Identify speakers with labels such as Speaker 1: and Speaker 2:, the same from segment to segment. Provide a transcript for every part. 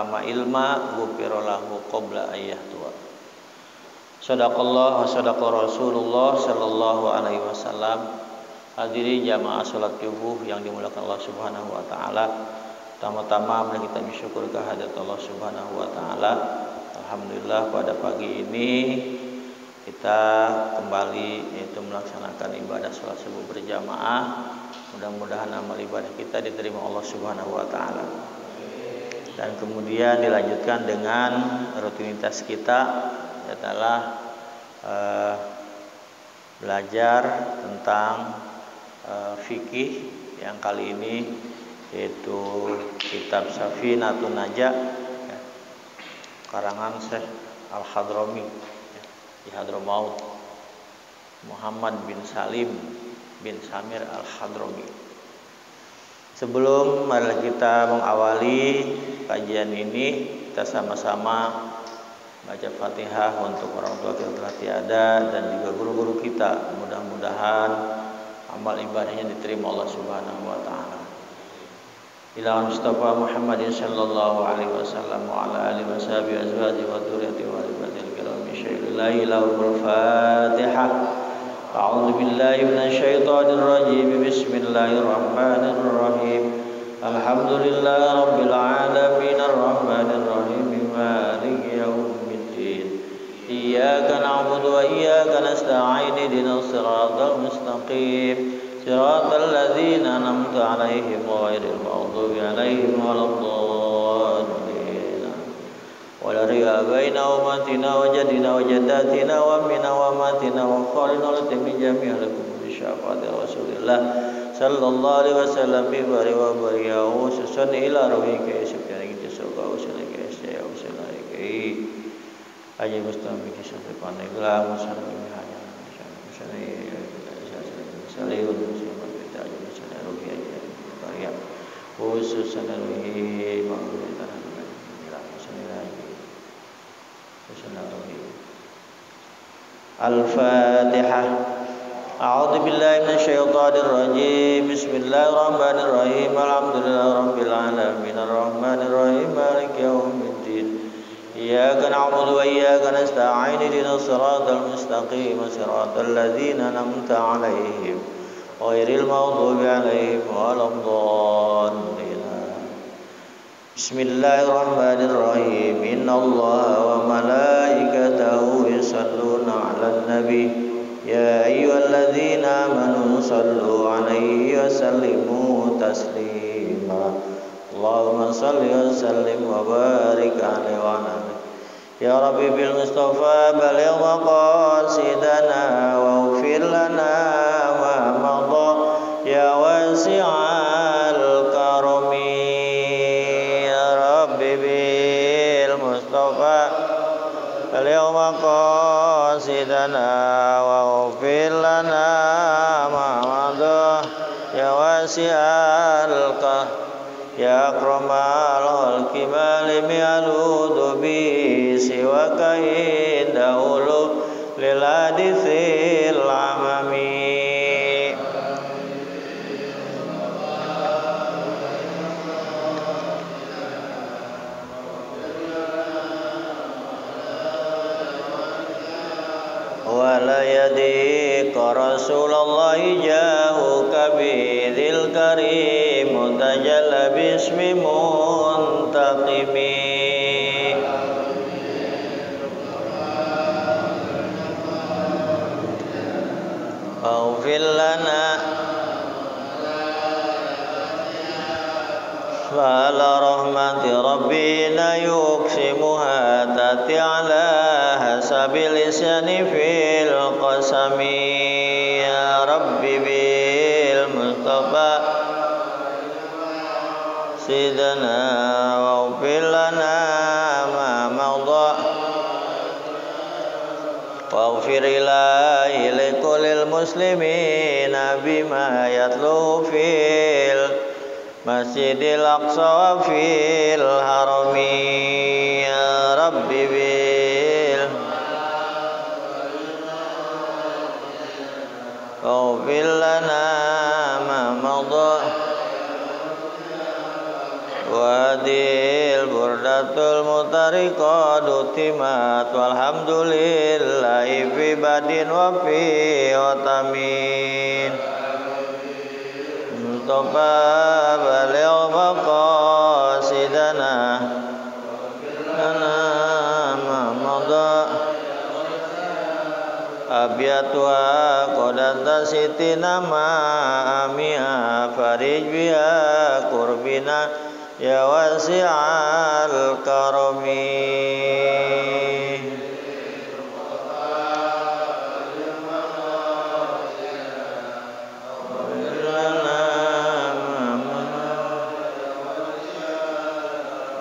Speaker 1: ta'allama ilma ghufira lahu qabla ayyahtuwa. Sadaqallah wa sadaqa Rasulullah sallallahu alaihi wasallam. Hadirin jamaah salat subuh yang dimuliakan Allah Subhanahu wa taala. Pertama-tama mari kita bersyukur kehadirat Allah Subhanahu wa taala. Alhamdulillah pada pagi ini kita kembali yaitu melaksanakan ibadah salat subuh berjamaah. Mudah-mudahan amal ibadah kita diterima Allah Subhanahu wa taala. Dan kemudian dilanjutkan dengan rutinitas kita adalah belajar tentang fikih yang kali ini yaitu kitab Safinatun Najah karangan Syekh Al-Hadrami di Hadramaut, Muhammad bin Salim bin Samir Al-Hadrami. Sebelum mari kita mengawali kajian ini, kita sama-sama baca Fatihah untuk orang tua kita telah tiada dan juga guru-guru kita. Mudah-mudahan amal ibadahnya diterima Allah Subhanahu wa taala. Ila Mustafa Muhammadin sallallahu alaihi wasallam wa ala alihi washabihi azwaji wa dzurriyyati wa ibadil kiram syai'illahi lahul Fatihah. A'udzu billahi minasy syaithanir rajim. Bismillahirrahmanirrahim. Alhamdulillahi rabbil alamin arrahmanir rahim maliki yaumiddin. Iyyaka na'budu wa iyyaka nasta'in ihdinas siratal mustaqim. Siratal ladzina an'amta 'alaihim ghairil maghdubi 'alaihim waladdallin. Wa la riya baina ummatina wa jadina wa jaddatina wa minna wa matina wa khalina min jami'il kuburi syafaati Rasulillah sallallahu alaihi wasallam bi bari wa bari ya ususan ila ruhika subhanahu wa ta'ala wa sallallahu alaihi wasallam aja mustami kisah panegla musallim hanya salihun muslimat kita aja misalnya ruhi aja karya khususan ruhi ma'buditan alhamdulillah misalnya ruhi Al-Fatihah. A'udzu billahi minasy syaithanir rajim. Bismillahirrahmanirrahim. Alhamdulillahi rabbil alamin arrahmanir rahim maliki yaumiddin. Iyyaka na'budu wa iyyaka nasta'in ihdinas siratal mustaqim siratal ladzina an'amta 'alaihim ghairil maghdubi 'alaihim waladdallin. Bismillahirrahmanirrahim. Innallaha wa malaikatahu yusholluna 'alan nabi ya ayyuhalladzina amanu shallu 'alaihi wa sallimu taslima. Allahumma salli wa sallim wa barik alaihi wa ala ya Rabbi bil Mustafa baligh maqasidana wa ighfir lana ma madha ya wasi'al karami ya Rabbi bil Mustafa baligh maqasidana wa ighfir lana ma madha ya wasi'al karami ya akramal khalqi malimi aludu bi siwaka indahulu lil hadithil amami. Wala yadika Rasulullah jahuka bidhil karim mutajalla bismi muntaqimi. Faghfir lana fa'ala rahmati rabbina yuksimuha tati ala hasabil lisyani fil qasami ya Rabbi bil Mustafa sidana waghfir lana ma madha waghfir ilahi likulil muslimina bima yatlu fil Masjidil Aqsa wa fil harami ya Rabbi bil Waghfir lana ma madha Wadil burda Sifatul mutariqat utimat walhamdulillahi fi badin wa fi otamin. Mustafa baligh maqasidana Abiyatuha qadanta sitina ma'amiha farij biha qurbina ya wasi'al karami.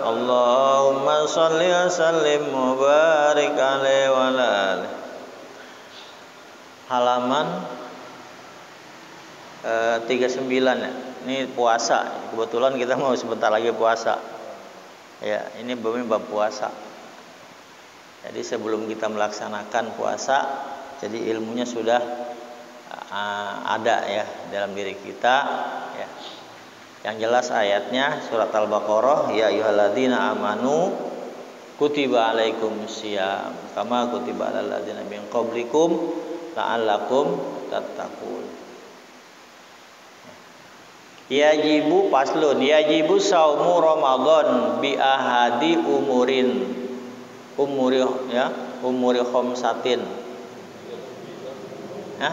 Speaker 1: Allahumma salli wa sallim mubarik alaihi wa alihi. Halaman 39 ya. Ini puasa. Kebetulan kita mau sebentar lagi puasa. Ya, ini bab puasa. Jadi sebelum kita melaksanakan puasa, jadi ilmunya sudah ada ya dalam diri kita ya. Yang jelas ayatnya surat Al-Baqarah, ya ayyuhalladzina amanu kutiba alaikumusiyam kama kutiba alal ladzina min qablikum la'allakum tattaqun. Yajibu paslun yajibu saumu Ramadan bi ahadi umuri khamsatin. Hah?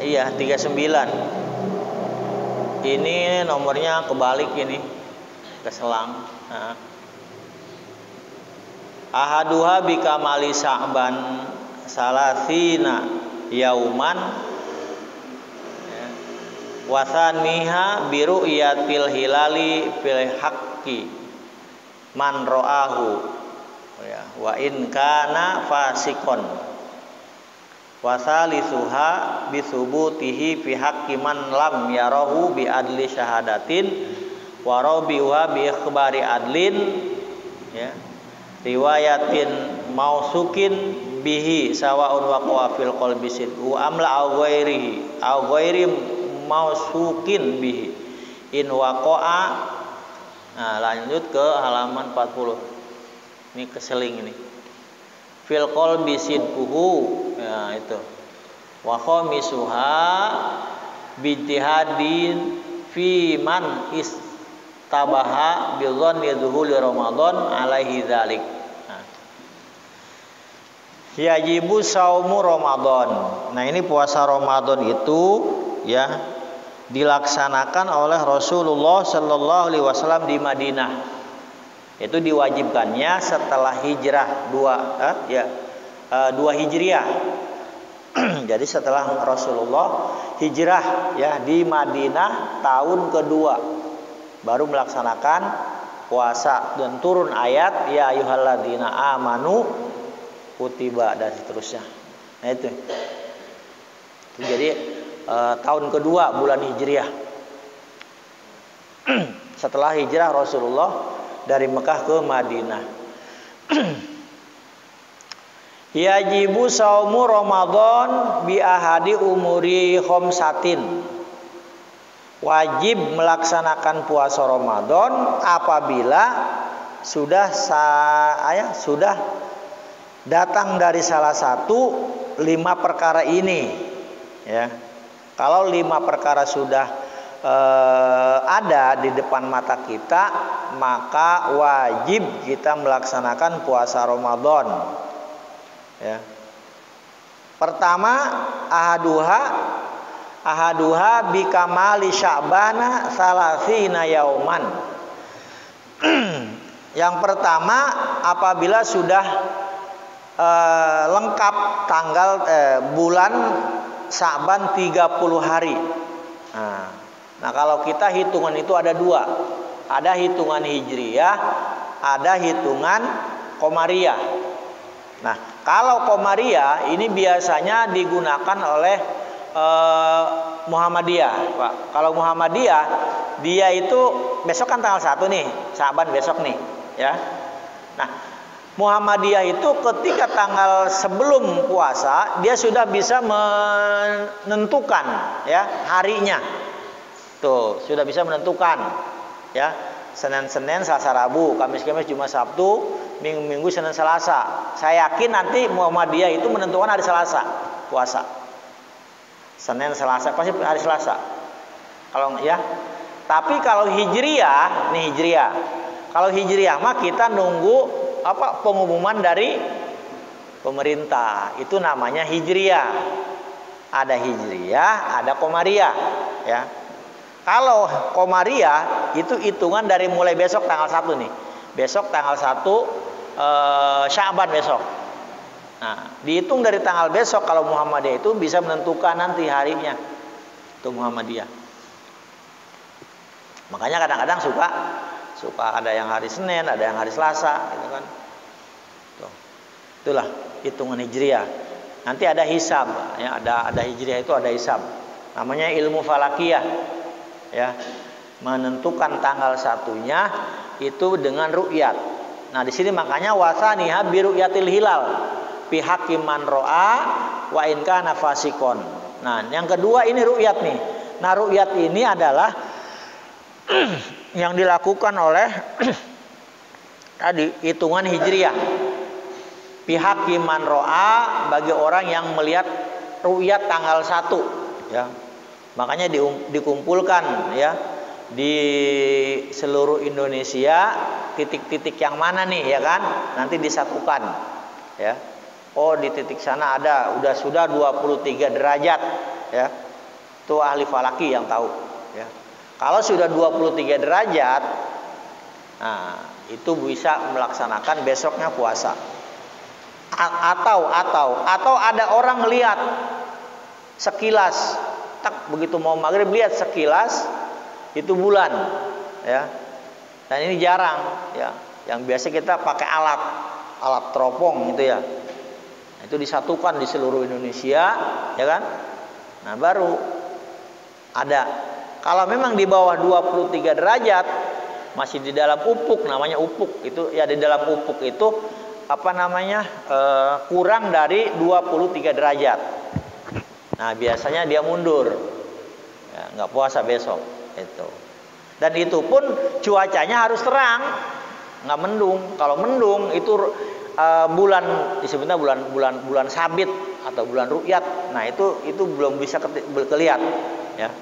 Speaker 1: Iya 39. Ini nomornya kebalik ini. Keselang. Nah. Ahaduha bi kamali Sa'ban salasina yauman wasaniha biru yatil hilali fil haqqi man ro'ahu ya wa in kana fasikon wasalisuha bisubutihi fi haqqi man lam yarahu bi adli syahadatin wa rabiha bi ikhbari adlin ya riwayatin mausukin bihi sawaun waqa'a fil qalbi sidqu amla aw ghairi mausukin bihi in waqa'a. Nah, lanjut ke halaman 40. Ini keseling ini. Fil qalbi sidquhu ya itu. Wa khamisuha bijtihadin fi man istabaha bi dhanni dhuhuli Ramadan alaihi dzalik. Yajibu saumu Ramadan. Nah, ini puasa Ramadan itu ya dilaksanakan oleh Rasulullah sallallahu alaihi wasallam di Madinah. Itu diwajibkannya setelah hijrah dua Hijriah. Jadi setelah Rasulullah hijrah ya di Madinah tahun kedua baru melaksanakan puasa dan turun ayat ya ayyuhalladzina amanu kutiba dan seterusnya. Nah itu jadi tahun kedua bulan Hijriah setelah hijrah Rasulullah dari Mekah ke Madinah. Yajibu saumu Ramadan bi ahadi umuri khamsatin. Wajib melaksanakan puasa Ramadan apabila sudah datang dari salah satu 5 perkara ini ya. Kalau 5 perkara sudah ada di depan mata kita, maka wajib kita melaksanakan puasa Ramadan ya. Pertama ahaduha bikamali Sya'bana salasina yauman. Yang pertama apabila sudah lengkap tanggal bulan Sa'ban 30 hari. Nah, kalau kita hitungan itu ada 2. Ada hitungan Hijriyah, ada hitungan Qamariyah. Nah, kalau Qamariyah ini biasanya digunakan oleh Muhammadiyah, Pak. Kalau Muhammadiyah dia itu besok kan tanggal 1 nih, Sa'ban besok nih, ya. Nah, Muhammadiyah itu ketika tanggal sebelum puasa dia sudah bisa menentukan ya harinya. Tuh, sudah bisa menentukan ya. Senin, Selasa, Rabu, Kamis, Jumat, Sabtu, Minggu, Senin, Selasa. Saya yakin nanti Muhammadiyah itu menentukan hari Selasa puasa. Senin, Selasa pasti hari Selasa. Kalau ya. Tapi kalau Hijriyah, nih Hijriyah. Kalau Hijriyah mah kita nunggu pengumuman dari pemerintah. Itu namanya Hijriyah. Ada Hijriyah, ada Qomariyah, ya. Kalau Qomariyah itu hitungan dari mulai besok tanggal 1 nih. Besok tanggal 1 Sya'ban besok. Nah, dihitung dari tanggal besok kalau Muhammadiyah itu bisa menentukan nanti harinya. Itu Muhammadiyah. Makanya kadang-kadang suka ada yang hari Senin, ada yang hari Selasa, gitu kan. Tuh. Itulah hitungan Hijriyah. Nanti ada hisab, ya, ada Hijriyah itu ada hisab. Namanya ilmu falakiyah. Ya, menentukan tanggal satunya itu dengan ru'yat. Nah, di sini makanya wasaniha bi ru'yatil hilal fi haqqi man ra'a wa in kana fasikon. Nah, yang kedua ini ru'yat nih. Nah, ru'yat ini adalah yang dilakukan oleh tadi hitungan Hijriyah. Fi haqqi man ra'a bagi orang yang melihat ru'yat tanggal 1, ya. Makanya dikumpulkan ya di seluruh Indonesia titik-titik yang mana nih ya kan nanti disatukan ya. Oh di titik sana ada sudah 23 derajat ya. Itu ahli falaki yang tahu ya. Kalau sudah 23 derajat nah itu bisa melaksanakan besoknya puasa. Atau ada orang melihat sekilas begitu mau maghrib lihat sekilas itu bulan ya, dan ini jarang ya, yang biasa kita pakai alat teropong gitu ya. Nah, itu disatukan di seluruh Indonesia ya kan. Nah baru ada. Kalau memang di bawah 23 derajat masih di dalam ufuk, namanya ufuk itu ya, di dalam ufuk itu kurang dari 23 derajat. Nah biasanya dia mundur, ya, nggak puasa besok itu. Dan itu pun cuacanya harus terang, nggak mendung. Kalau mendung itu bulan disebutnya bulan sabit atau bulan ru'yat. Nah itu belum bisa kelihatan, ya.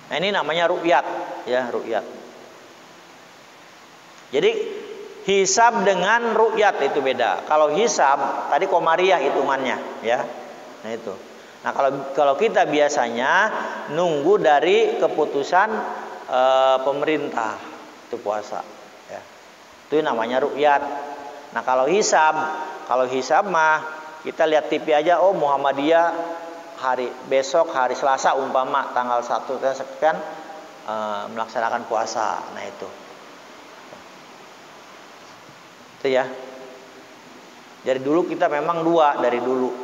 Speaker 1: Nah ini namanya ru'yat, ya ru'yat. Jadi hisab dengan ru'yat itu beda. Kalau hisab tadi Qomariyah hitungannya, ya. Nah itu. Nah kalau kita biasanya nunggu dari keputusan pemerintah itu puasa, ya. Itu namanya ru'yat. Nah kalau hisab mah kita lihat TV aja, oh Muhammadiyah besok hari Selasa umpama tanggal 1 sekian melaksanakan puasa. Nah itu ya. Dari dulu kita memang dua dari dulu.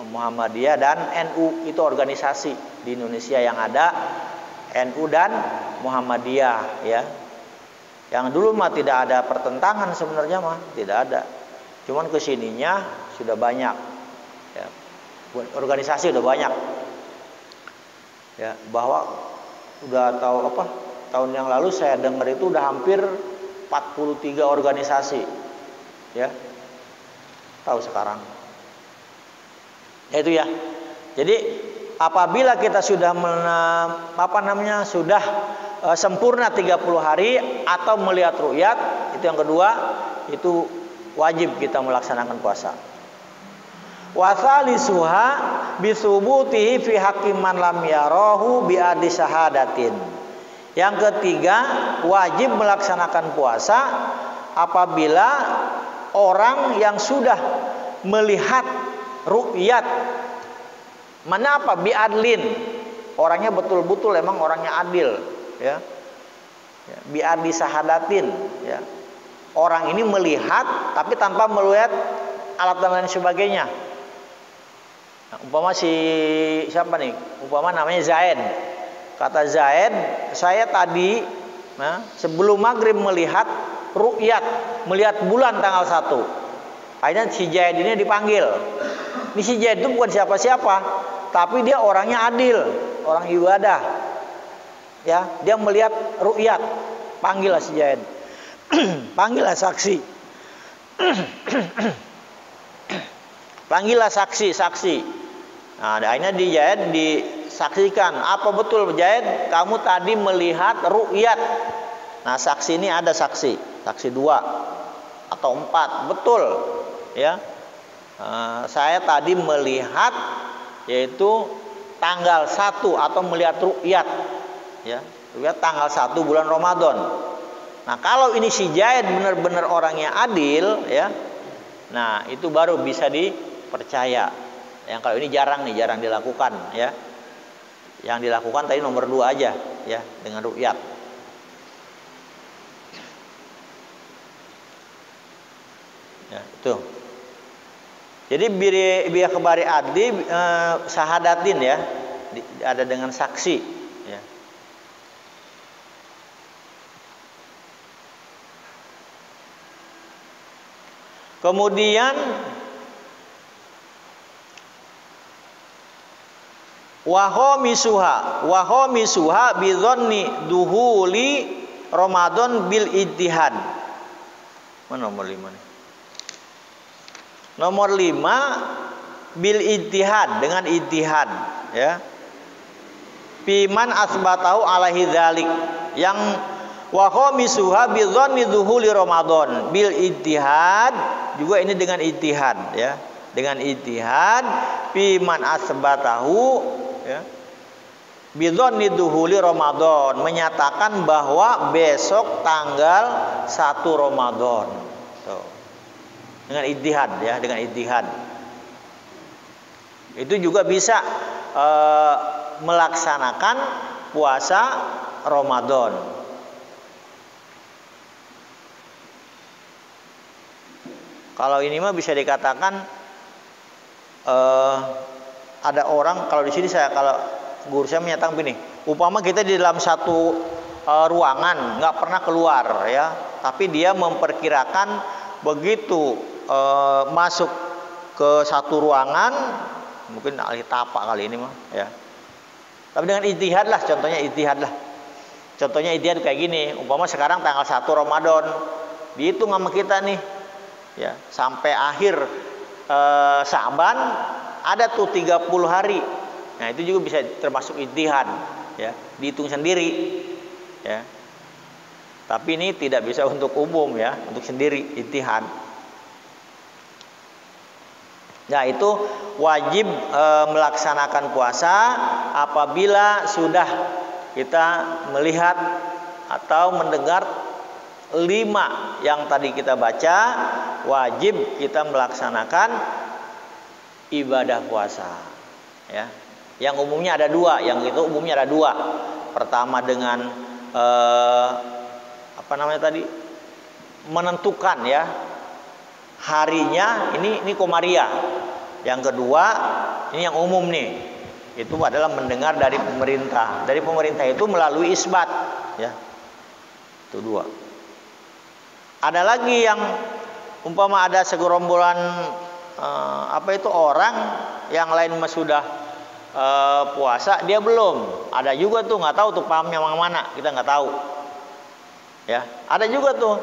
Speaker 1: Muhammadiyah dan NU itu organisasi di Indonesia yang ada, NU dan Muhammadiyah ya. Yang dulu mah tidak ada pertentangan sebenarnya mah, tidak ada. Cuman kesininya sudah banyak ya. Organisasi udah banyak. Ya, bahwa udah tahu tahun yang lalu saya dengar itu udah hampir 43 organisasi. Ya. Tahu sekarang. Itu ya. Jadi apabila kita sudah sudah sempurna 30 hari atau melihat ru'yat, itu yang kedua, itu wajib kita melaksanakan puasa. Wa tsalisuha bisubutihi fi haqqi man lam yarahu bi adi syahadatin. Yang ketiga, wajib melaksanakan puasa apabila orang yang sudah melihat ru'yat. Mana apa? Bi'adlin. Orangnya betul-betul emang orangnya adil, ya. Bi'adli sahadatin, ya. Orang ini melihat tapi tanpa melihat alat dan lain sebagainya. Nah, umpama siapa nih? Umpama namanya Zaid. Kata Zaid, saya tadi sebelum maghrib melihat ru'yat, melihat bulan tanggal 1. Akhirnya si Zaid ini dipanggil. Ini si Zaid itu bukan siapa-siapa, tapi dia orangnya adil, orang ibadah. Ya, dia melihat ru'yat. panggillah si Zaid. Panggillah saksi. Panggillah saksi. Nah, akhirnya di Zaid disaksikan, apa betul Zaid kamu tadi melihat ru'yat. Nah, saksi ini ada saksi 2 atau 4, betul ya. Saya tadi melihat yaitu tanggal 1 atau melihat ru'yat ya. Ru'yat tanggal 1 bulan Ramadan. Nah, kalau ini si Zaid benar-benar orangnya adil ya. Nah, itu baru bisa dipercaya. Yang kalau ini jarang dilakukan ya. Yang dilakukan tadi nomor 2 aja ya, dengan ru'yat. Ya, itu. Jadi biar kebari adli sahadatin ya, ada dengan saksi ya. Kemudian wahomisuha bidzonni duhuli Ramadan bil ijtihad. Mana nomor 5 nih? Nomor 5 bil ijtihad, dengan ijtihad ya. Piman asbatahu alaihi dzalik, yang wa khamisuha bi dzanni dzuhuli Ramadan bil ijtihad, juga ini dengan ijtihad ya. Dengan ijtihad piman asbatahu ya. Bi dzanni dzuhuli Ramadan, menyatakan bahwa besok tanggal 1 Ramadan. Tuh. Dengan ijtihad ya, dengan ijtihad. Itu juga bisa melaksanakan puasa Ramadan. Kalau ini mah bisa dikatakan ada orang, kalau di sini kalau guru saya menyatakan begini, upama kita di dalam satu ruangan nggak pernah keluar ya, tapi dia memperkirakan begitu masuk ke satu ruangan, mungkin ahli tapak kali ini mah ya. Tapi dengan ijtihad lah, contohnya ijtihad lah. Contohnya ijtihad kayak gini, umpama sekarang tanggal 1 Ramadan, dihitung sama kita nih ya, sampai akhir Sa'ban ada tuh 30 hari. Nah, itu juga bisa termasuk ijtihad ya, dihitung sendiri ya. Tapi ini tidak bisa untuk umum ya, untuk sendiri ijtihad. Nah, itu wajib melaksanakan puasa apabila sudah kita melihat atau mendengar 5 yang tadi kita baca, wajib kita melaksanakan ibadah puasa ya. Yang umumnya ada 2, yang itu umumnya ada 2. Pertama dengan menentukan ya harinya, ini Komariah. Yang kedua, ini yang umum nih, itu adalah mendengar dari pemerintah. Dari pemerintah itu melalui isbat ya. Itu 2. Ada lagi yang umpama ada segerombolan orang yang lain sudah puasa, dia belum. Ada juga tuh, nggak tahu tuh pahamnya yang mana, kita nggak tahu. Ya, ada juga tuh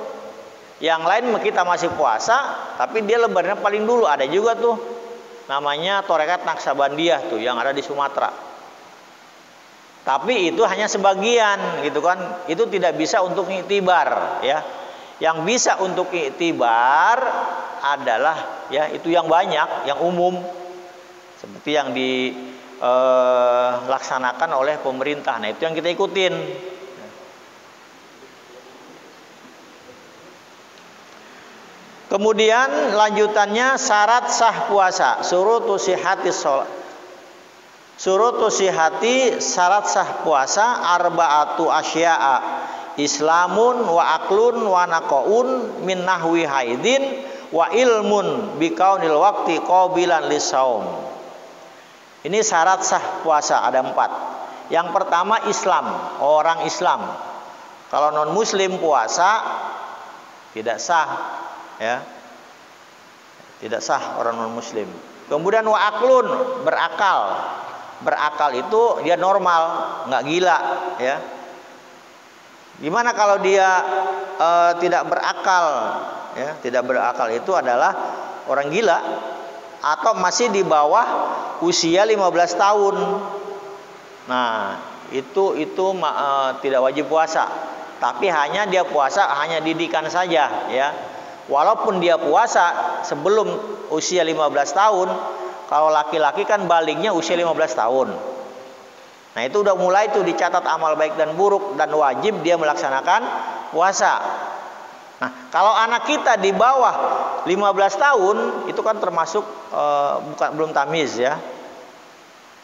Speaker 1: yang lain kita masih puasa, tapi dia lebarannya paling dulu. Ada juga tuh, namanya Torekat Naksabandiyah tuh, yang ada di Sumatera. Tapi itu hanya sebagian, gitu kan? Itu tidak bisa untuk iktibar, ya. Yang bisa untuk iktibar adalah, ya, itu yang banyak, yang umum, seperti yang dilaksanakan oleh pemerintah. Nah, itu yang kita ikutin. Kemudian lanjutannya syarat sah puasa, surutu sihhatis shalah. Surutu sihhati, syarat sah puasa, arba'atu asya'a. Islamun wa aklun wa naqaun min nahwi haidin wa ilmun bikaunil waqti qabilan lisaum. Ini syarat sah puasa, ada 4. Yang pertama Islam, orang Islam. Kalau non muslim puasa tidak sah. Ya, tidak sah orang non muslim. Kemudian wa aklun, berakal itu dia normal, nggak gila, ya. Gimana kalau dia tidak berakal? Ya, tidak berakal itu adalah orang gila atau masih di bawah usia 15 tahun. Nah, itu tidak wajib puasa. Tapi hanya dia puasa hanya didikan saja, ya. Walaupun dia puasa sebelum usia 15 tahun, kalau laki-laki kan baliknya usia 15 tahun. Nah, itu udah mulai tuh dicatat amal baik dan buruk dan wajib dia melaksanakan puasa. Nah, kalau anak kita di bawah 15 tahun itu kan termasuk belum tamyiz, ya.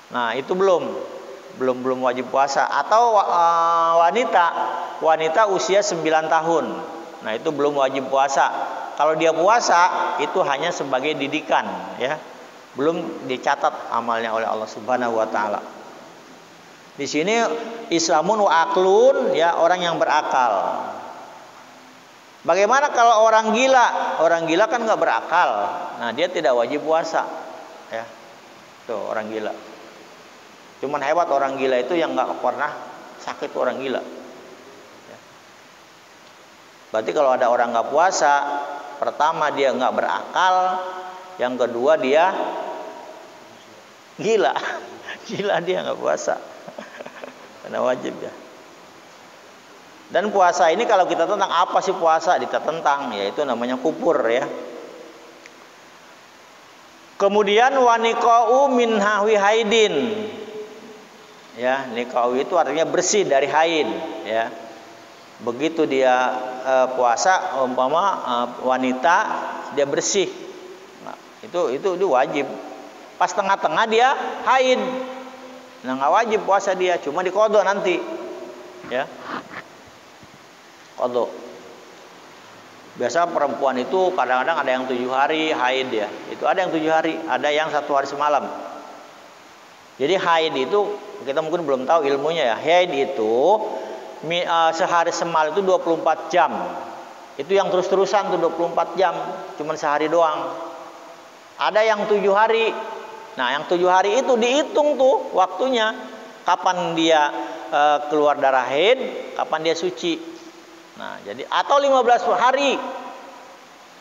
Speaker 1: Nah, itu belum wajib puasa. Atau wanita usia 9 tahun. Nah, itu belum wajib puasa. Kalau dia puasa itu hanya sebagai didikan, ya. Belum dicatat amalnya oleh Allah Subhanahu wa taala. Di sini Islamun wa aklun, ya, orang yang berakal. Bagaimana kalau orang gila? Orang gila kan nggak berakal. Nah, dia tidak wajib puasa, ya. Tuh orang gila. Cuman hebat orang gila itu yang nggak pernah sakit orang gila. Ya. Berarti kalau ada orang nggak puasa, pertama dia nggak berakal, yang kedua dia gila. Gila dia nggak puasa. Karena wajib, ya. Dan puasa ini kalau kita tentang apa sih puasa? Kita tentang, yaitu namanya kufur, ya. Kemudian waniqau min hahwi haidin. Ya, niqau itu artinya bersih dari haid, ya. Begitu dia puasa, umpama wanita dia bersih. Nah, itu wajib. Pas tengah-tengah dia haid. Nah, nggak wajib puasa dia, cuma diqodho nanti, ya. Qodho. Biasa perempuan itu kadang-kadang ada yang 7 hari haid, ya. Itu ada yang 7 hari, ada yang 1 hari semalam. Jadi haid itu kita mungkin belum tahu ilmunya, ya. Haid itu sehari semalam itu 24 jam. Itu yang terus-terusan tuh 24 jam, cuma sehari doang. Ada yang 7 hari. Nah, yang 7 hari itu dihitung tuh waktunya, kapan dia keluar darah haid, kapan dia suci. Nah, jadi atau 15 hari.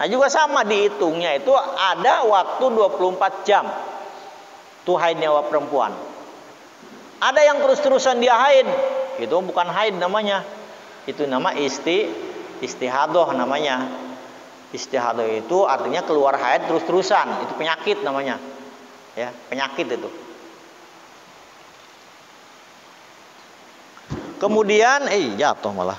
Speaker 1: Nah, juga sama dihitungnya itu ada waktu 24 jam. Tuh haidnya perempuan. Ada yang terus-terusan dia haid, itu bukan haid namanya. Itu nama istihadoh namanya. Istihadoh itu artinya keluar haid terus-terusan, itu penyakit namanya. Ya, penyakit itu. Kemudian jatuh malah.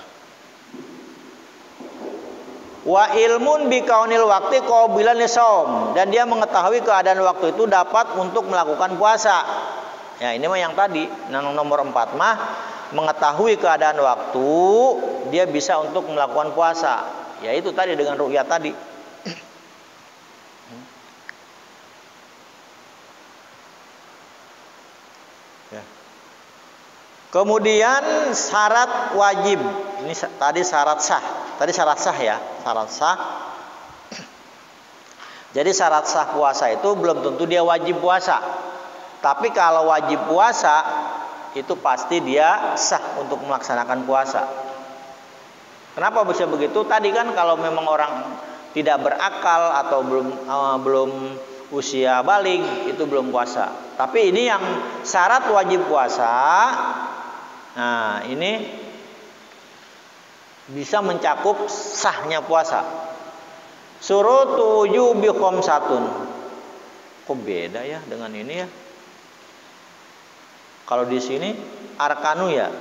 Speaker 1: Wa ilmun bi kaunil waqti qabilan lisaum, dan dia mengetahui keadaan waktu itu dapat untuk melakukan puasa. Ya, ini mah yang tadi, nomor 4 mah mengetahui keadaan waktu dia bisa untuk melakukan puasa. Ya, itu tadi dengan ru'yah tadi. Kemudian syarat wajib. Ini tadi syarat sah. Tadi syarat sah, ya, syarat sah. Jadi syarat sah puasa itu belum tentu dia wajib puasa. Tapi kalau wajib puasa itu pasti dia sah untuk melaksanakan puasa. Kenapa bisa begitu? Tadi kan kalau memang orang tidak berakal atau belum usia baligh itu belum puasa. Tapi ini yang syarat wajib puasa. Nah, ini bisa mencakup sahnya puasa. Surutu wujubi khamsatun. Kok beda ya dengan ini, ya? Kalau di sini arkanu, ya.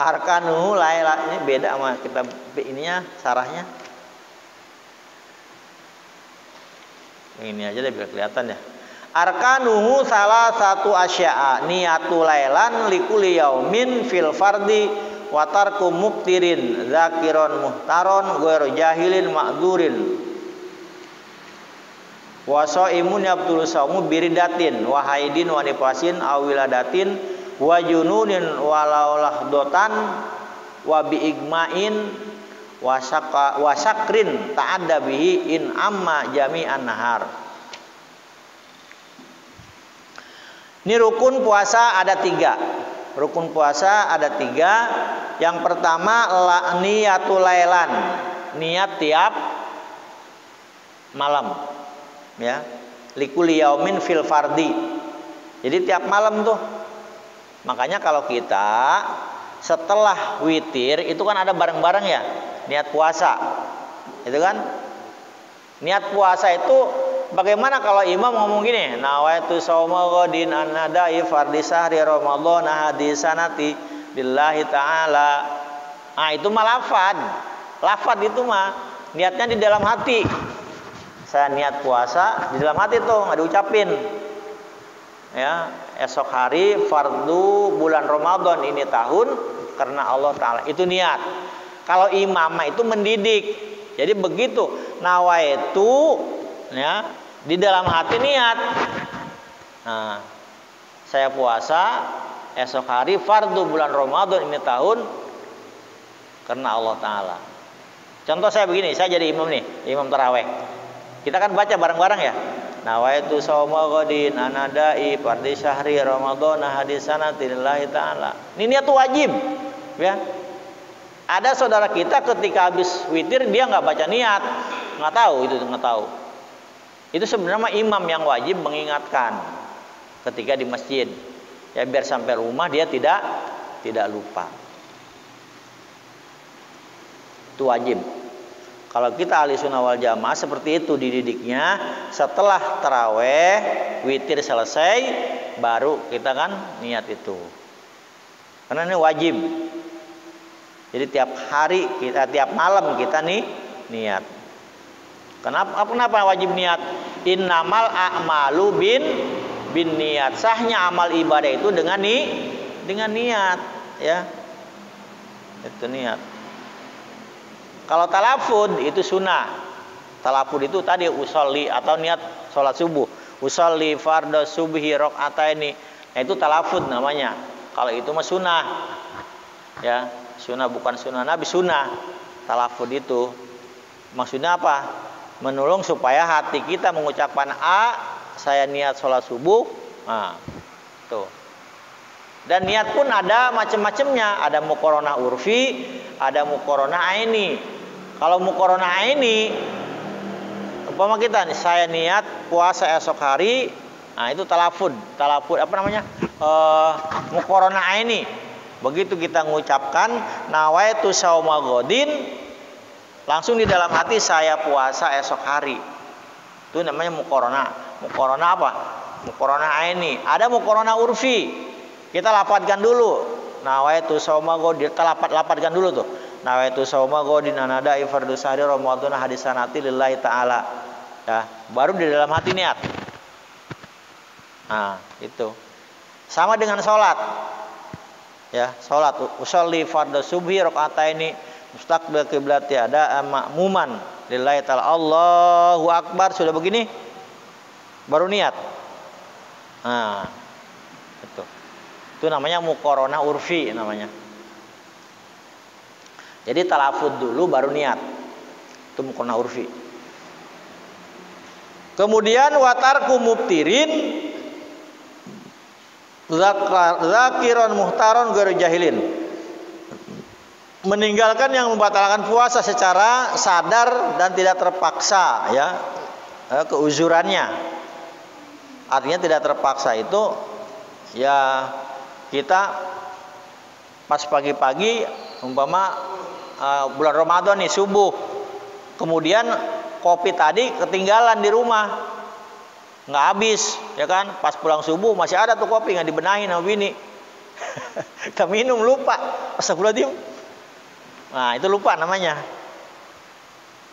Speaker 1: Arkanu ini beda sama kita ininya, sarahnya. Ini aja deh biar kelihatan, ya. Arkanuhu salah satu asya'a niyatu lailan likuli yaumin fil fardi wa tarku mubtirin zakiron muhtaron ghairu jahilin ma'durin wa shaimun yabtul saumu biridatin wa haidin wa nifasin aw wiladatin wa jununin walau lahdotan wa bi igmain wa sakrin ta'adda bihi in amma jami'an nahar. Ini rukun puasa ada 3. Rukun puasa ada 3. Yang pertama niatul lailan, niat tiap malam, ya. Likulli yaumin fil fardi. Jadi tiap malam tuh. Makanya kalau kita setelah witir itu kan ada bareng-bareng ya, niat puasa. Itu kan? Niat puasa itu bagaimana kalau imam ngomong gini, nawaitu shauma ghadin an-nadai fardhi sahri ramadhan hadisanati lillahi ta'ala. Ah, itu mah lafad. Lafad itu mah niatnya di dalam hati. Saya niat puasa di dalam hati tuh, nggak diucapin. Ya, esok hari fardu bulan Ramadan ini tahun karena Allah Ta'ala. Itu niat. Kalau imamah itu mendidik. Jadi begitu nawaitu, ya, di dalam hati niat. Nah, saya puasa esok hari fardu bulan Ramadan ini tahun karena Allah Ta'ala. Contoh saya begini, saya jadi imam nih, imam taraweh. Kita kan baca bareng-bareng ya. Nawaitu shauma ghadin anadai fardhi syahri Ramadan hadisanati lillahi ta'ala. Ini niat wajib, ya. Ada saudara kita ketika habis witir dia nggak baca niat, nggak tahu. Itu sebenarnya imam yang wajib mengingatkan ketika di masjid, ya biar sampai rumah dia tidak lupa. Itu wajib. Kalau kita ahli sunnah wal jamaah seperti itu dididiknya, setelah taraweh witir selesai baru kita kan niat itu, karena ini wajib. Jadi tiap hari kita, tiap malam kita nih niat. Kenapa wajib niat? Innamal a'malu bin niat. Sahnya amal ibadah itu dengan niat, ya. Itu niat. Kalau talafud itu sunnah. Talafud itu tadi usolli atau niat sholat subuh. Usolli fardhu subhi rakaataini. Nah, itu talafud namanya. Kalau itu mah sunnah. Ya, sunnah bukan sunnah Nabi, sunnah. Talafud itu maksudnya apa? Menolong supaya hati kita mengucapkan saya niat sholat subuh. Nah, tuh. Dan niat pun ada macam-macamnya. Ada muqaranah urfi, ada muqaranah aini. Kalau muqaranah aini, umpama kita nih, saya niat puasa esok hari, nah itu talafud apa namanya? Muqaranah aini. Begitu kita mengucapkan nawaitu shauma ghadin, langsung di dalam hati saya puasa esok hari. Itu namanya muqaranah. Muqaranah apa? Muqaranah aini. Ada muqaranah urfi. Kita lafadzkan dulu. Nawaitu shauma ghadin, kita lafadzkan dulu tuh. Nawaitu shauma ghadin anadai fardhu sahri Ramadan hadisanati lillahi ta'ala. Ya, baru di dalam hati niat. Nah, itu. Sama dengan sholat. Ya, sholat usolli fardhu subhi rakaataini mustaqbil qiblati ada ma'muman lillahi ta'ala. Allahu akbar, sudah begini baru niat. Nah, itu namanya muqaranah urfi namanya. Jadi talafud dulu baru niat. Itu muqaranah urfi. Kemudian watarku mubtirin zakiron muhtaron ghairu jahilin. Meninggalkan yang membatalkan puasa secara sadar dan tidak terpaksa, ya. Keuzurannya. Artinya tidak terpaksa itu ya kita pas pagi-pagi umpama bulan Ramadan nih subuh, kemudian kopi tadi ketinggalan di rumah, nggak habis, ya kan? Pas pulang subuh masih ada tuh kopi nggak dibenahin sama bini. Kita minum lupa, astagfirullahaladzim. Nah itu lupa namanya.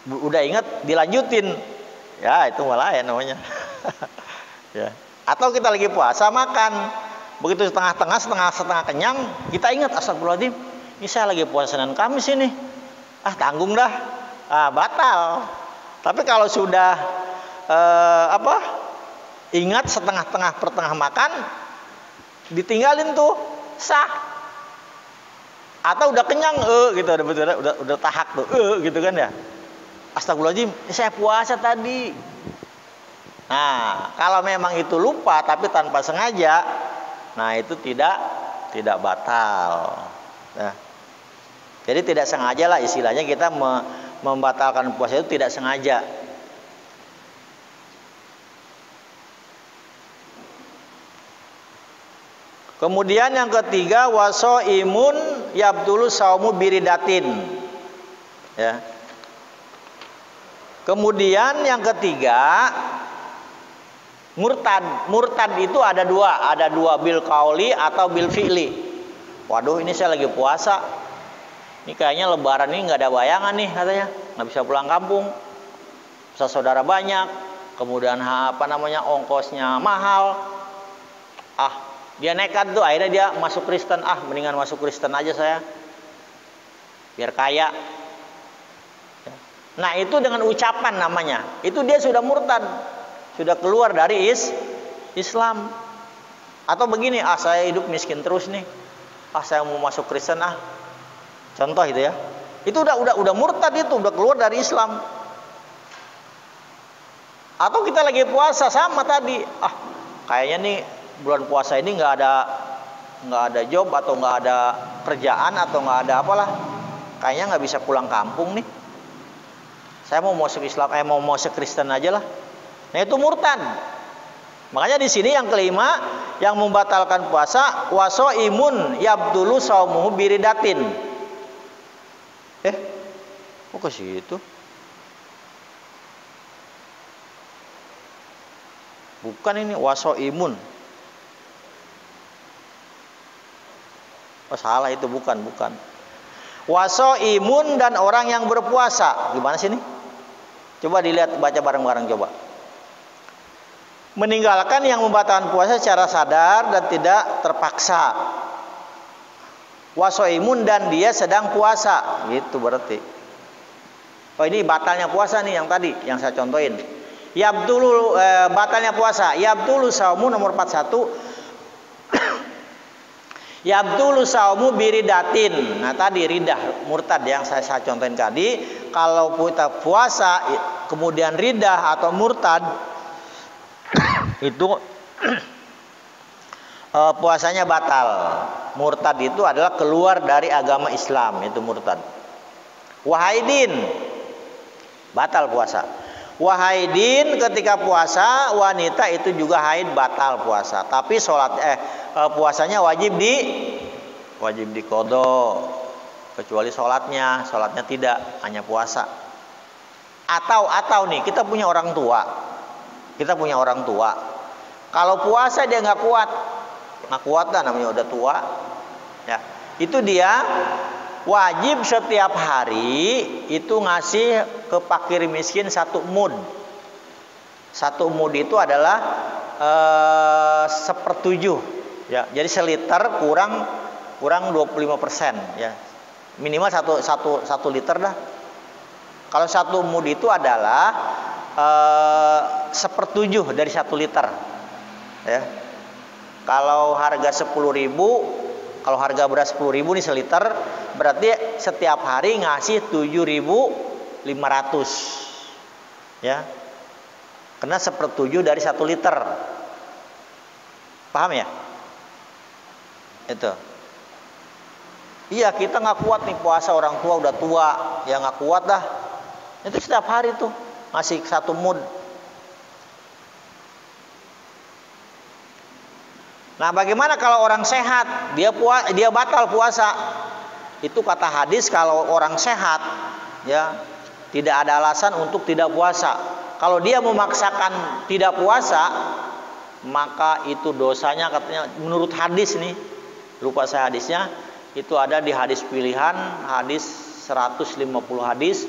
Speaker 1: Udah ingat dilanjutin, ya itu malah ya namanya. Ya. Atau kita lagi puasa makan, begitu setengah kenyang, kita ingat astagfirullahaladzim. Ini saya lagi puasa Senin Kamis ini. Tanggung dah. Batal. Tapi kalau sudah ingat pertengah makan, ditinggalin tuh sah. Atau udah kenyang gitu, udah tahak tuh gitu kan ya. Astagfirullahaladzim, ini saya puasa tadi. Nah, kalau memang itu lupa tapi tanpa sengaja, nah itu tidak batal. Nah, Jadi tidak sengaja lah istilahnya kita membatalkan puasa itu tidak sengaja. Kemudian yang ketiga wasoimun yabdulu saumu biridatin. Ya. Kemudian yang ketiga murtad. Murtad itu ada dua bil qauli atau bil fi'li. Waduh, ini saya lagi puasa. Ini kayaknya lebaran ini nggak ada bayangan nih katanya, nggak bisa pulang kampung. Saudara banyak, kemudian ongkosnya mahal. Dia nekat tuh, akhirnya dia masuk Kristen. Mendingan masuk Kristen aja saya, biar kaya. Nah itu dengan ucapan namanya, itu dia sudah murtad, sudah keluar dari Islam. Atau begini, saya hidup miskin terus nih, saya mau masuk Kristen contoh itu ya, itu udah murtad, itu udah keluar dari Islam. Atau kita lagi puasa sama tadi, kayaknya nih bulan puasa ini nggak ada job atau nggak ada kerjaan atau nggak ada apalah, kayaknya nggak bisa pulang kampung nih, saya mau masuk Islam, mau masuk Kristen aja lah. Nah itu murtad. Makanya di sini yang kelima yang membatalkan puasa wasoimun yabdulu saumuhu biridatin. Kok ke situ? Bukan ini wasoimun. Salah itu, bukan. Wasoimun dan orang yang berpuasa. Gimana sih ini? Coba dilihat, baca bareng-bareng coba. Meninggalkan yang membatalkan puasa secara sadar dan tidak terpaksa. Wasoimun dan dia sedang puasa, gitu berarti. Ini batalnya puasa nih yang tadi yang saya contohin. Yabdulu batalnya puasa. Yabdulu saumu nomor 41. Yabdulu saumu biridatin. Nah tadi ridah murtad yang saya contohin tadi. Kalau kita puasa kemudian ridah atau murtad, itu puasanya batal. Murtad itu adalah keluar dari agama Islam, itu murtad. Wahaidin batal puasa. Wahaidin ketika puasa wanita itu juga haid batal puasa. Tapi puasanya wajib diqodho, kecuali sholatnya tidak, hanya puasa. Atau nih kita punya orang tua, kalau puasa dia nggak kuat dah, namanya udah tua, ya itu dia wajib setiap hari itu ngasih ke fakir miskin 1 mud. 1 mud itu adalah 1/7. Ya, jadi seliter kurang 25%, ya. Minimal 1 liter dah. Kalau 1 mud itu adalah 1/7 dari 1 liter. Ya. Kalau harga 10.000, kalau harga beras 10.000 nih seliter, berarti setiap hari ngasih 7.500. Ya. Kena 1/7 dari 1 liter. Paham ya? Itu. Iya, kita nggak kuat nih puasa, orang tua udah tua, ya nggak kuat dah. Itu setiap hari tuh ngasih 1 mud. Nah, bagaimana kalau orang sehat, dia batal puasa? Itu kata hadis, kalau orang sehat, ya tidak ada alasan untuk tidak puasa. Kalau dia memaksakan tidak puasa, maka itu dosanya katanya menurut hadis nih, lupa saya hadisnya, itu ada di hadis pilihan, hadis 150 hadis.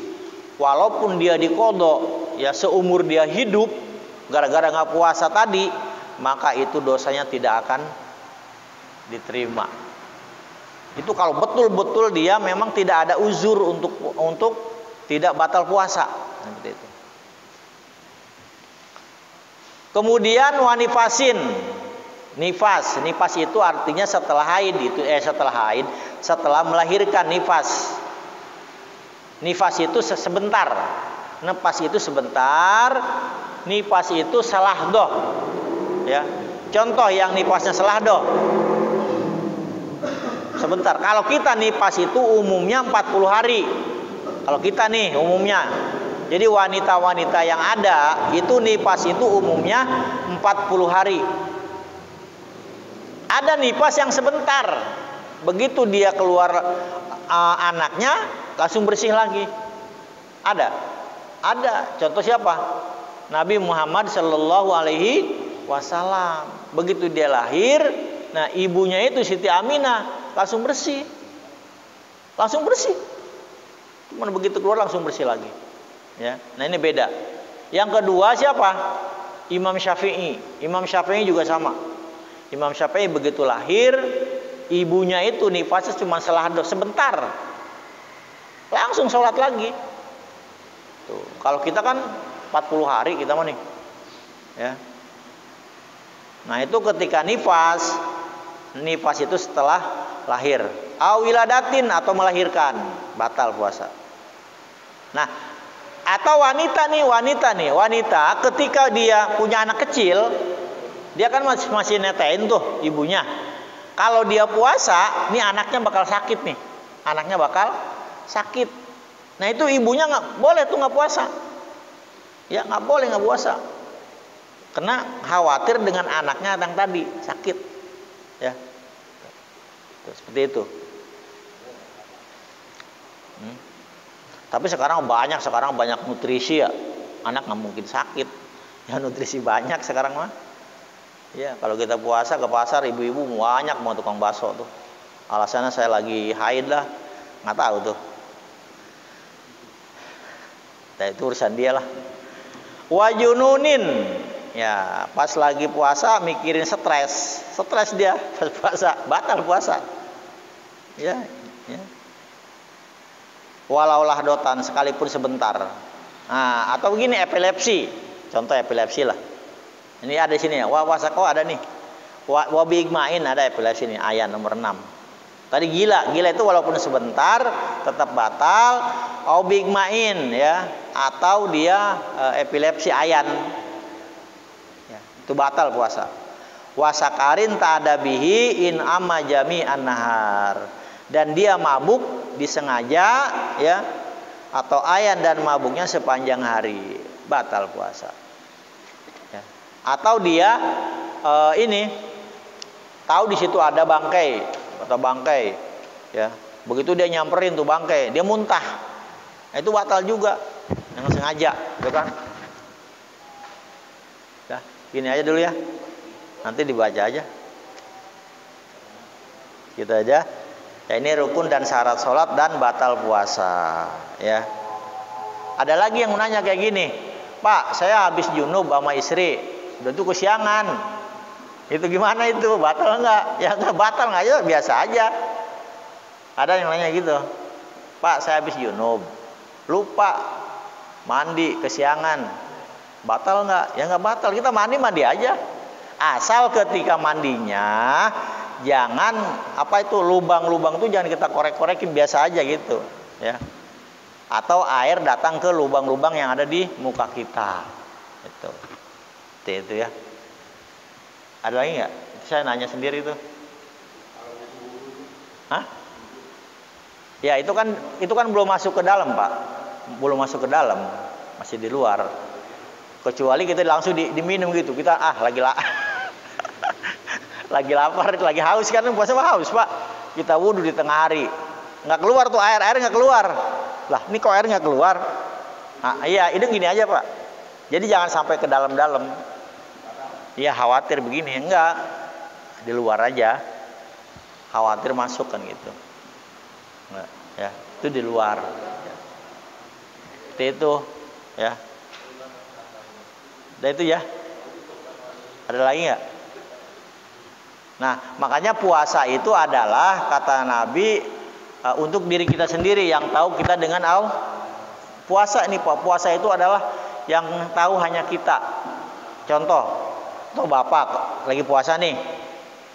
Speaker 1: Walaupun dia diqodho, ya seumur dia hidup gara-gara nggak puasa tadi, maka itu dosanya tidak akan diterima. Itu kalau betul-betul dia memang tidak ada uzur untuk tidak batal puasa. Seperti itu. Kemudian wanifasin. Nifas itu artinya setelah haid, setelah melahirkan nifas. Nifas itu sebentar. Nifas itu sebentar. Nifas itu salahdoh. Ya. Contoh yang nifasnya salahdoh. sebentar. Kalau kita nifas itu umumnya 40 hari. Kalau kita nih umumnya. Jadi wanita-wanita yang ada itu nifas itu umumnya 40 hari. Ada nifas yang sebentar. Begitu dia keluar anaknya langsung bersih lagi. Ada. Contoh siapa? Nabi Muhammad Sallallahu Alaihi Wasallam. Begitu dia lahir, nah ibunya itu Siti Aminah langsung bersih. Cuman begitu keluar langsung bersih lagi. Ya. Nah ini beda. Yang kedua siapa? Imam Syafi'i. Imam Syafi'i juga sama. Imam Syafi'i begitu lahir, ibunya itu nifasnya cuma sebentar. Langsung sholat lagi. Tuh. Kalau kita kan 40 hari kita mah nih. Ya. Nah, itu ketika nifas itu setelah lahir. Awiladatin atau melahirkan, batal puasa. Nah, atau wanita ketika dia punya anak kecil, dia kan masih netein tuh ibunya. Kalau dia puasa, nih anaknya bakal sakit nih. Anaknya bakal sakit. Nah, itu ibunya nggak boleh tuh nggak puasa. Ya nggak boleh nggak puasa, karena khawatir dengan anaknya yang tadi sakit, ya. Seperti itu. Tapi sekarang banyak nutrisi ya, anak nggak mungkin sakit, ya nutrisi banyak sekarang mah. Ya kalau kita puasa ke pasar ibu-ibu banyak mau tukang bakso tuh. Alasannya saya lagi haid lah, nggak tahu tuh. Nah, itu urusan dia lah. Wajununin, ya pas lagi puasa mikirin stres dia pas puasa, batal puasa. Ya. Walau lahdotan sekalipun sebentar. Nah, atau begini epilepsi, contoh epilepsi lah. Ini ada di sini ya. Wasako ada nih. Wabigmain ada epilepsi nih, ayat nomor 6. Tadi gila itu walaupun sebentar tetap batal. Wabigmain ya, atau dia epilepsi ayan. Ya, itu batal puasa. Wasakarin ta'adabihi in amma jami'an nahar. Dan dia mabuk disengaja ya, atau ayan dan mabuknya sepanjang hari, batal puasa. Ya. Atau dia ini tahu di situ ada bangkai atau bangkai, ya. Begitu dia nyamperin tuh bangkai, dia muntah, nah, itu batal juga, dengan sengaja, gitu kan? Ya, gini aja dulu ya, nanti dibaca aja, gitu aja. Ya, ini rukun dan syarat sholat dan batal puasa, ya. Ada lagi yang nanya kayak gini, Pak, saya habis junub sama istri, udah tuh kesiangan, itu gimana itu, batal nggak? Ya nggak batal nggak, ya biasa aja. Ada yang nanya gitu, Pak, saya habis junub, lupa mandi kesiangan, batal nggak? Ya nggak batal, kita mandi aja, asal ketika mandinya jangan lubang-lubang tuh jangan kita korek-korekin, biasa aja gitu, ya. Atau air datang ke lubang-lubang yang ada di muka kita, itu ya. Ada lagi nggak? Saya nanya sendiri itu. Hah? Ya itu kan belum masuk ke dalam, Pak, belum masuk ke dalam, masih di luar. Kecuali kita langsung diminum gitu, kita lagi lapar, lagi haus kan, puasa haus, Pak. Kita wudhu di tengah hari, nggak keluar tuh air nggak keluar. Lah, ini kok air nggak keluar? Nah, iya, ini gini aja, Pak. Jadi jangan sampai ke dalam-dalam. Iya, khawatir begini, enggak. Di luar aja. Khawatir masuk kan gitu. Enggak, ya. Itu di luar. Itu ya. Udah itu ya. Ada lagi nggak? Nah, makanya puasa itu adalah kata Nabi untuk diri kita sendiri yang tahu kita dengan puasa ini, Pak. Puasa itu adalah yang tahu hanya kita. Contoh, tuh bapak lagi puasa nih,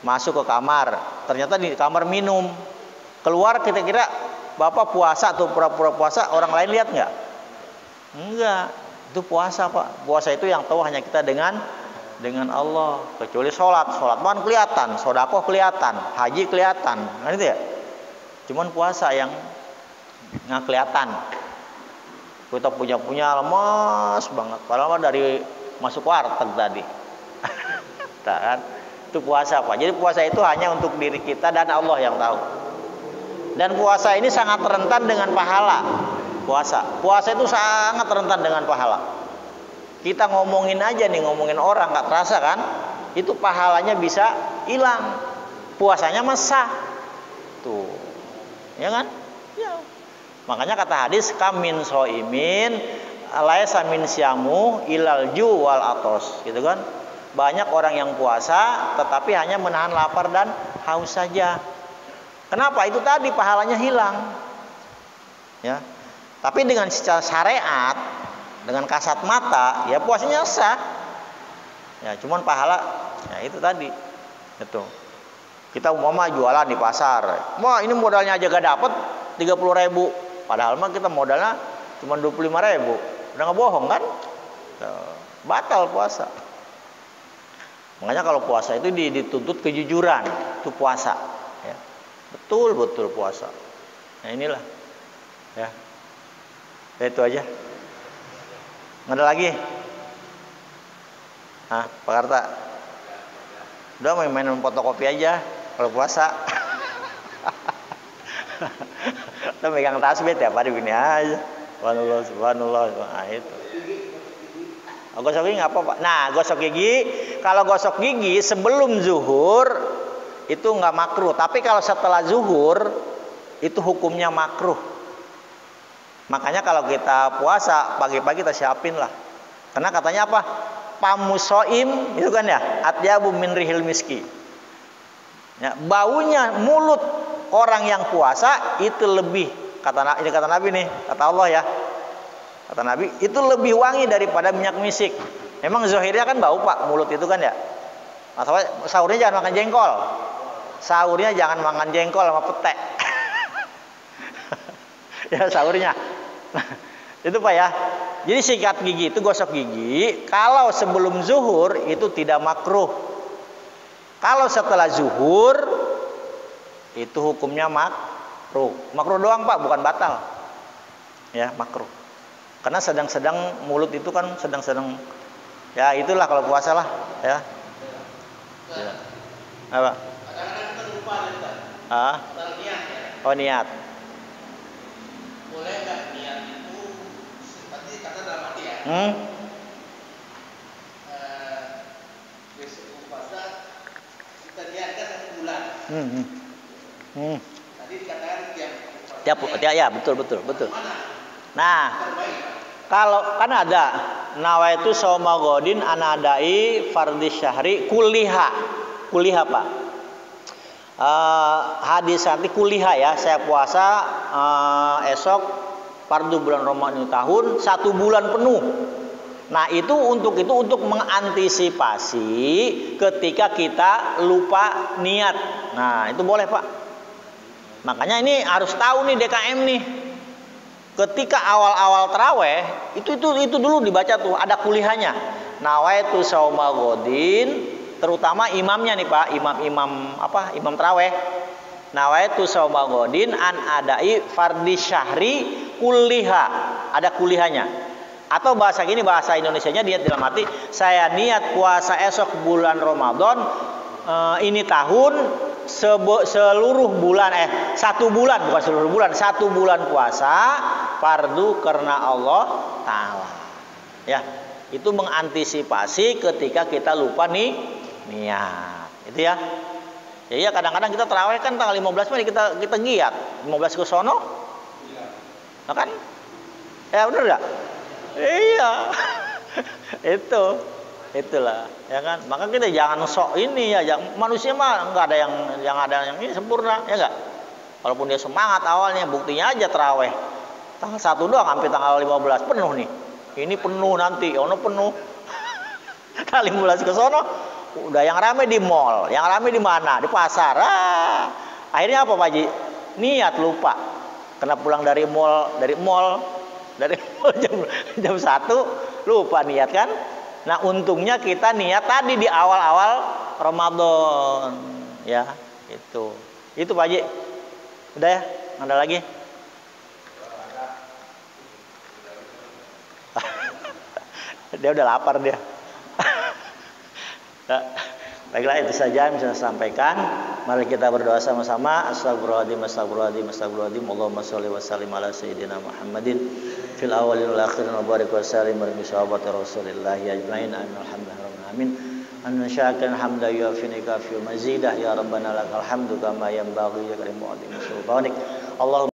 Speaker 1: masuk ke kamar, ternyata di kamar minum, keluar, kita kira bapak puasa tuh, pura-pura puasa, orang lain lihat nggak? Enggak, itu puasa, Pak. Puasa itu yang tahu hanya kita dengan Allah. Kecuali sholat kan kelihatan, sedekah kelihatan, haji kelihatan, kan itu ya. Cuman puasa yang nggak kelihatan. Kita punya lemas banget. Padahal dari masuk warteg tadi. Kan? Itu puasa Pak. Jadi puasa itu hanya untuk diri kita dan Allah yang tahu. Dan puasa ini sangat rentan dengan pahala. Puasa itu sangat rentan dengan pahala. Kita ngomongin aja nih, ngomongin orang nggak terasa kan? Itu pahalanya bisa hilang. Puasanya masa. Tuh. Ya kan? Ya. Makanya kata hadis kamin soimin laisa min syamu ilal ju wal atos, gitu kan? Banyak orang yang puasa tetapi hanya menahan lapar dan haus saja. Kenapa? Itu tadi pahalanya hilang. Ya. Tapi dengan secara syariat, dengan kasat mata, ya puasanya sah. Ya, cuman pahala ya itu tadi. Itu. Kita umpama jualan di pasar. Wah, ini modalnya aja gak dapet 30.000. Padahal mah kita modalnya cuma 25.000. Udah nggak bohong kan? Batal puasa. Makanya kalau puasa itu dituntut kejujuran, itu puasa. Ya. Betul puasa. Nah inilah, ya. Itu aja. Nggak ada lagi? Pak Karta. Udah main fotokopi aja kalau puasa. Kita megang tasbih tiap hari begini aja. Subhanallah. Nah itu. Gosok gigi nggak apa-apa. Nah, gosok gigi, kalau gosok gigi sebelum zuhur itu nggak makruh. Tapi kalau setelah zuhur itu hukumnya makruh. Makanya kalau kita puasa pagi-pagi kita siapin lah. Karena katanya apa? Pamusoim itu kan ya, atyabu min rihil miski. Ya, baunya mulut orang yang puasa itu lebih kata Nabi nih, kata Allah ya. Kata Nabi, itu lebih wangi daripada minyak misik. Memang zahirnya kan bau Pak, mulut itu kan ya. Masalah sahurnya jangan makan jengkol. Sahurnya jangan makan jengkol sama pete. Ya sahurnya. Itu Pak ya. Jadi sikat gigi itu gosok gigi kalau sebelum zuhur itu tidak makruh. Kalau setelah zuhur itu hukumnya makruh. Makruh doang Pak, bukan batal. Ya, makruh. Karena sedang-sedang mulut itu kan sedang-sedang ya itulah kalau puasa lah ya. Ya. Apa? Oh niat. Boleh nggak niat itu seperti kata dalam arti ya? Besok puasa kita niatkan 1 bulan. Tadi dikatakan ya betul. Nah, kalau kan ada nawaitu shauma ghadin anadai fardhi syahri kuliha Pak. Hadis nanti kuliha ya, saya puasa esok fardu bulan Ramadan tahun 1 bulan penuh. Nah, itu untuk mengantisipasi ketika kita lupa niat. Nah, itu boleh Pak. Makanya ini harus tahu nih DKM nih. Ketika awal-awal taraweh itu dulu dibaca tuh ada kuliahnya. Nawaitu shauma ghadin, terutama imamnya nih Pak, imam taraweh. Nawaitu shauma ghadin an adai fardhi syahri kuliha. Ada kuliahnya. Atau bahasa Indonesianya niat dalam arti saya niat puasa esok bulan Ramadan ini tahun seluruh bulan 1 bulan bukan seluruh bulan 1 bulan puasa fardu karena Allah Ta'ala ya. Itu mengantisipasi ketika kita lupa nih niat itu ya. Ya kadang-kadang kita tarawih kan tanggal 15 Mei kita giat 15 ke sono nah kan ya bener gak? Iya. Itulah ya kan, maka kita jangan sok ini ya, manusia mah nggak ada yang ini sempurna ya nggak. Walaupun dia semangat awalnya, buktinya aja terawih tanggal 1 doang sampai tanggal 15 penuh nih. Ini penuh nanti, ono penuh. Kali 15 ke sono udah yang rame di mall, yang rame di mana? Di pasar. Akhirnya apa Pak Haji? Niat lupa. Karena pulang dari mall jam 1 lupa niat kan? Nah untungnya kita niat tadi di awal-awal Ramadan ya itu Pak Haji udah ya. Ada lagi? Dia udah lapar dia. Baiklah, itu saja yang bisa saya sampaikan. Mari kita berdoa sama-sama. Astagfirullahaladzim, astagfirullahaladzim, astagfirullahaladzim. Allahumma sholli wa sallim ala sayyidina Muhammadin fil awwalin wal akhirin wa barik wa sallim ala sahabati Rasulillahi ajmain. Alhamdulillahirabbil alamin. Ansyakan hamda yu'afini kafi mazidah ya rabbana lakal hamdu kama yanbaghi li karim sultanik. Allahumma